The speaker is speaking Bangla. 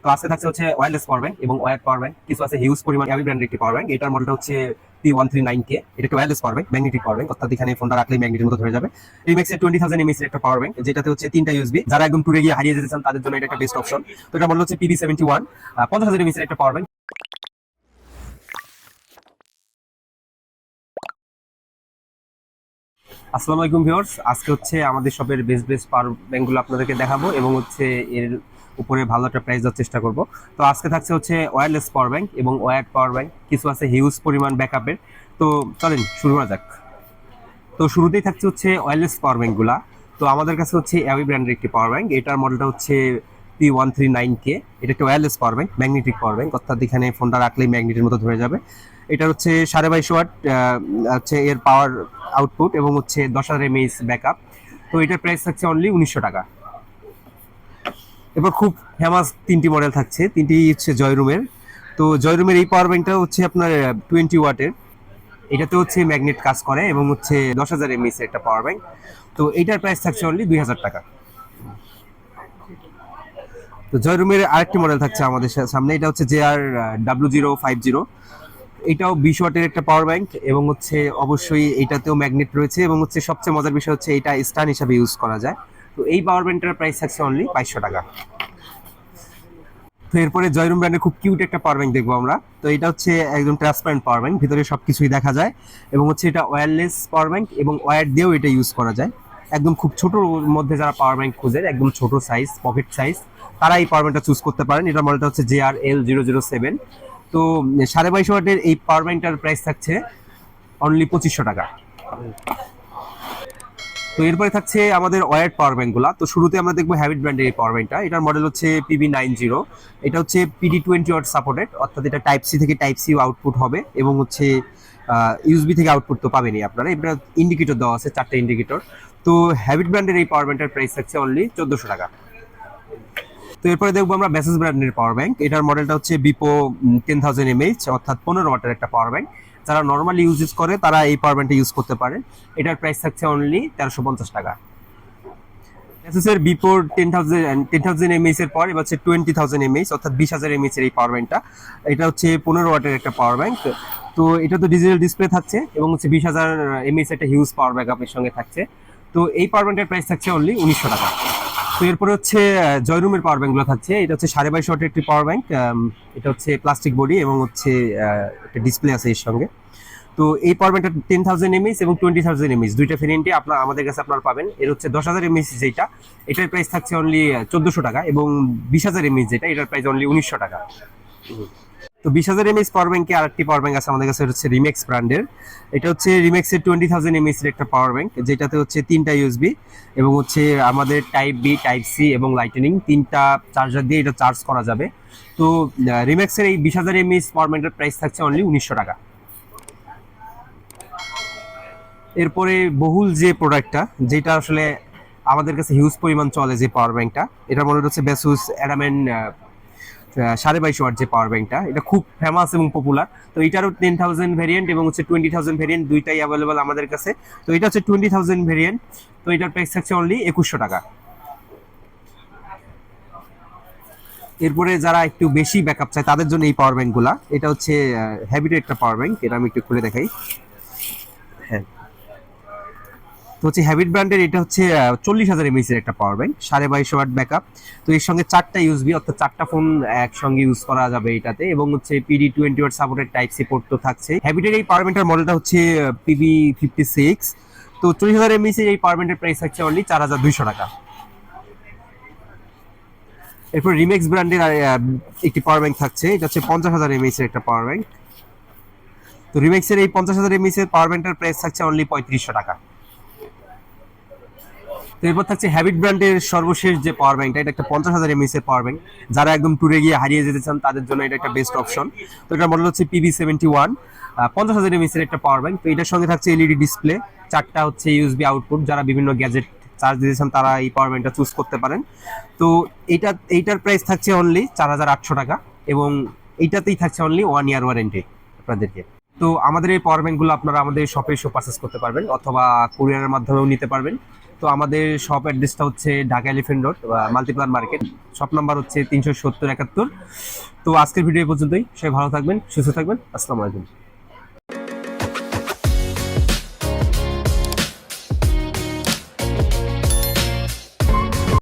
তো আজকে থাকছে হচ্ছে ওয়্যারলেস পাওয়ার ব্যাংক এবং ওয়্যার পাওয়ার ব্যাংক, কিছু আছে হিউজ পরিমাণ অ্যাভি ব্র্যান্ডের একটি পাওয়ার ব্যাংক। এটার মডেলটা হচ্ছে P139K। এটা একটা wireless power bank, magnetic power bank, অর্থাৎ এখানে ফোনটা রাখলেই ম্যাগনেটের মতো ধরে যাবে। রিমেক্সের 20,000 mAh এর একটা পাওয়ার ব্যাংক, যেটাতে হচ্ছে 3টা ইউএসবি। যারা একদম ট্যুরে গিয়ে হারিয়ে যেতে চান তাদের জন্য এটা একটা বেস্ট অপশন। তো এটা মডেল হচ্ছে PB71, 50,000 mAh এর একটা পাওয়ার ব্যাংক। আসসালামু আলাইকুম ভিউয়ার্স, আজকে হচ্ছে আমাদের শপের বেস্ট বেস্ট পাওয়ার ব্যাংকগুলো আপনাদেরকে দেখাবো এবং হচ্ছে এর উপরে ভালো একটা প্রাইস দেওয়ার চেষ্টা করব। তো আজকে থাকছে হচ্ছে ওয়্যারলেস পাওয়ার ব্যাংক এবং ওয়্যার্ড পাওয়ার ব্যাংক, কিছু আছে হিউজ পরিমাণ ব্যাকআপের। তো চলেন শুরু করা যাক। তো শুরুতেই থাকছে হচ্ছে ওয়্যারলেস পাওয়ার ব্যাংকগুলা। তো আমাদের কাছে হচ্ছে অ্যাভি ব্র্যান্ডের একটি পাওয়ার ব্যাংক, এটার মডেলটা হচ্ছে P139K। এটা একটা wireless power bank, magnetic power bank, অর্থাৎ এখানে ফোনটা রাখলেই ম্যাগনেটের মতো ধরে যাবে। এটা হচ্ছে 22.5 ওয়াট হচ্ছে এর পাওয়ার আউটপুট এবং হচ্ছে 10,000 mAh ব্যাকআপ। তো এটার প্রাইস থাকছে অনলি 1900 টাকা। এবার খুব ফেমাস তিনটি মডেল থাকছে, তিনটি হচ্ছে জয়রুমের। তো জয়রুমের এই পাওয়ার ব্যাংকটা হচ্ছে আপনার 20 ওয়াটের। এটাতে হচ্ছে ম্যাগনেট কাজ করে এবং হচ্ছে 10,000 mAh একটা পাওয়ার ব্যাংক। তো এইটার প্রাইস থাকছে অনলি 2000 টাকা। তো জয়রুমের আরেকটি মডেল থাকছে আমাদের সামনে, এটা হচ্ছে JR0050। এটাও 20 ওয়াটের একটা পাওয়ার ব্যাংক এবং হচ্ছে অবশ্যই এটাতেও ম্যাগনেট রয়েছে এবং হচ্ছে সবচেয়ে মজার বিষয় হচ্ছে এটা স্ট্যান্ড হিসাবে ইউজ করা যায়। তো এই পাওয়ার ব্যাংকটার প্রাইস থাকছে অনলি 2200 টাকা। তো এরপরে জয়রুম ব্র্যান্ডের খুব কিউট একটা পাওয়ার ব্যাংক দেখবো আমরা। তো এটা হচ্ছে একদম ট্রান্সপারেন্ট পাওয়ার ব্যাংক, ভিতরে সবকিছুই দেখা যায় এবং হচ্ছে এটা ওয়্যারলেস পাওয়ার ব্যাংক এবং ওয়্যার দিয়েও এটা ইউজ করা যায়। একদম খুব ছোটোর মধ্যে যারা পাওয়ার ব্যাংক খুঁজে, একদম ছোট সাইজ, পকেট সাইজ, তারা এই পাওয়ার ব্যাংকটা চুজ করতে পারেন। এটার মডেলটা হচ্ছে JRL007। তো 22.5 ওয়াটের এই পাওয়ার ব্যাংকটার প্রাইস থাকছে অনলি 2500 টাকা। তো এরপরে থাকছে আমাদের ওয়্যার্ড পাওয়ার ব্যাংকগুলো। তো শুরুতে আমরা দেখবো হ্যাবিট ব্র্যান্ডের এই পাওয়ার ব্যাংকটা। এটার মডেল হচ্ছে PB90। এটা হচ্ছে PD20 ওয়াট সাপোর্টেড, অর্থাৎ এটা টাইপ সি থেকে টাইপ সি আউটপুট হবে এবং হচ্ছে ইউএসবি থেকে আউটপুট তো পাবেনই আপনারা। এটা ইন্ডিকেটর দেওয়া আছে, 4টা ইন্ডিকেটর। তো হ্যাবিট ব্র্যান্ডের এই পাওয়ার ব্যাংকটার প্রাইস থাকছে অনলি 1400 টাকা। তো এরপরে দেখবো আমরা বেসেস ব্র্যান্ডের পাওয়ার ব্যাংক। এটার মডেলটা হচ্ছে বিপো 10,000 mAh, অর্থাৎ 15 ওয়াটের একটা পাওয়ার ব্যাংক। যারা নর্মালি ইউজ করে তারা এই পাওয়ার ব্যাংকটা ইউজ করতে পারেন। এটার প্রাইস থাকছে অনলি 1350 টাকা। এসএসের বিপোর 10,000 mAh এর পর এবার হচ্ছে 20,000 mAh, অর্থাৎ 20,000 mAh এর এই পাওয়ার ব্যাংকটা। এটা হচ্ছে 15 ওয়াটের একটা পাওয়ার ব্যাংক। তো এটা তো ডিজিটাল ডিসপ্লে থাকছে এবং হচ্ছে 20,000 mAh একটা হিউজ পাওয়ার ব্যাকআপের সঙ্গে থাকছে। তো এই পাওয়ার ব্যাংকের প্রাইস থাকছে অনলি 1900 টাকা। তো এরপরে হচ্ছে জয়রুমের পাওয়ার ব্যাংকগুলো থাকছে। এটা হচ্ছে 22.5 ওয়াটের একটি পাওয়ার ব্যাংক। এটা হচ্ছে প্লাস্টিক বডি এবং হচ্ছে একটা ডিসপ্লে আছে এর সঙ্গে। তো এই পাওয়ার ব্যাংকটা 10,000 mAh এবং 20,000 mAh দুইটা ভেরিয়েন্টে আমাদের কাছে আপনারা পাবেন। এর হচ্ছে 10,000 mAh যেটা, এটার প্রাইস থাকছে অনলি 1400 টাকা এবং 20,000 mAh যেটা, এটার প্রাইস অনলি 1900 টাকা। তো 20,000 mAh পাওয়ার ব্যাংকে আরেকটি পাওয়ার ব্যাংক আছে আমাদের কাছে, হচ্ছে রিমেক্স ব্র্যান্ডের। এটা হচ্ছে রিমেক্সের 20,000 mAh এর একটা পাওয়ার ব্যাংক, যেটাতে হচ্ছে 3টা ইউএসবি এবং হচ্ছে আমাদের টাইপ বি, টাইপ সি এবং লাইটনিং 3টা চার্জার দিয়ে এটা চার্জ করা যাবে। তো রিমেক্সের এই 20,000 mAh পাওয়ার ব্যাংকের প্রাইস থাকছে অনলি 1900 টাকা। এরপরে বহুল যে প্রোডাক্টটা, যেটা আসলে আমাদের কাছে হিউজ পরিমাণ চলে, যে পাওয়ার ব্যাংকটা, এটার মডেল হচ্ছে বেসুস অ্যাডামেন্ট 22.5 ওয়াট যে পাওয়ার ব্যাংকটা। এটা খুব ফেমাস এবং পপুলার। তো এটারও 10,000 ভেরিয়েন্ট এবং হচ্ছে 20,000 ভেরিয়েন্ট দুইটাই অ্যাভেলেবল আমাদের কাছে। তো এটা হচ্ছে 20,000 ভেরিয়েন্ট। তো এটার প্রাইস থাকছে অনলি 2100 টাকা। এরপরে যারা একটু বেশি ব্যাকআপ চায় তাদের জন্য এই পাওয়ার ব্যাংকগুলা। এটা হচ্ছে হ্যাবিটের একটা পাওয়ার ব্যাংক, এটা আমি একটু খুলে দেখাই। হ্যাঁ, তো হচ্ছে হ্যাবিট ব্র্যান্ডের এটা হচ্ছে 40,000 mAh এর একটা পাওয়ার ব্যাংক, 22.5 ওয়াট ব্যাকআপ। তো এর সঙ্গে 4টা ইউএসবি, অর্থাৎ 4টা ফোন একসঙ্গে ইউজ করা যাবে এটাতে এবং হচ্ছে PD20 watt supported type C port তো থাকছে। হ্যাবিটের এই পাওয়ার ব্যাংকটার মডেলটা হচ্ছে PB56। তো 40,000 mAh এই পাওয়ার ব্যাংকের প্রাইস থাকছে অনলি 4,200 টাকা। এরপর রিমেক্স ব্র্যান্ডের একটি পাওয়ার ব্যাংক থাকছে, এটা হচ্ছে 50,000 mAh এর একটা পাওয়ার ব্যাংক। তো রিমেক্সের এই 50,000 mAh এর পাওয়ার ব্যাংকটার প্রাইস থাকছে অনলি 3500 টাকা। তো এরপর থাকছে হ্যাবিট ব্র্যান্ডের সর্বশেষ যে পাওয়ার ব্যাংকটা, এটা একটা 50,000 mAh এর পাওয়ার ব্যাংক। যারা একদম ট্যুরে গিয়ে হারিয়ে যেতে চান তাদের জন্য এটা একটা বেস্ট অপশন। তো এটার মডেল হচ্ছে PB71, 50,000 mAh এর একটা পাওয়ার ব্যাংক। তো এটার সঙ্গে থাকছে এলইডি ডিসপ্লে, 4টা হচ্ছে ইউএসবি আউটপুট। যারা বিভিন্ন গ্যাজেট চার্জ দিতে চান তারা এই পাওয়ার ব্যাংকটা চুজ করতে পারেন। তো এইটার প্রাইস থাকছে অনলি 4,800 টাকা এবং এইটাতেই থাকছে অনলি 1 ইয়ার ওয়ারেন্টি আপনাদেরকে। তো আমাদের এই পাওয়ার ব্যাংকগুলো আপনারা আমাদের শপে এসে পারচেস করতে পারবেন অথবা কুরিয়ারের মাধ্যমেও নিতে পারবেন। তো আমাদের শপ অ্যাড্রেসটা হচ্ছে Dhaka elephant road Multiplan market, shop number হচ্ছে 370 71। তো আজকের ভিডিও পর্যন্তই, সবাই ভালো থাকবেন, সুস্থ থাকবেন, আসসালামু আলাইকুম।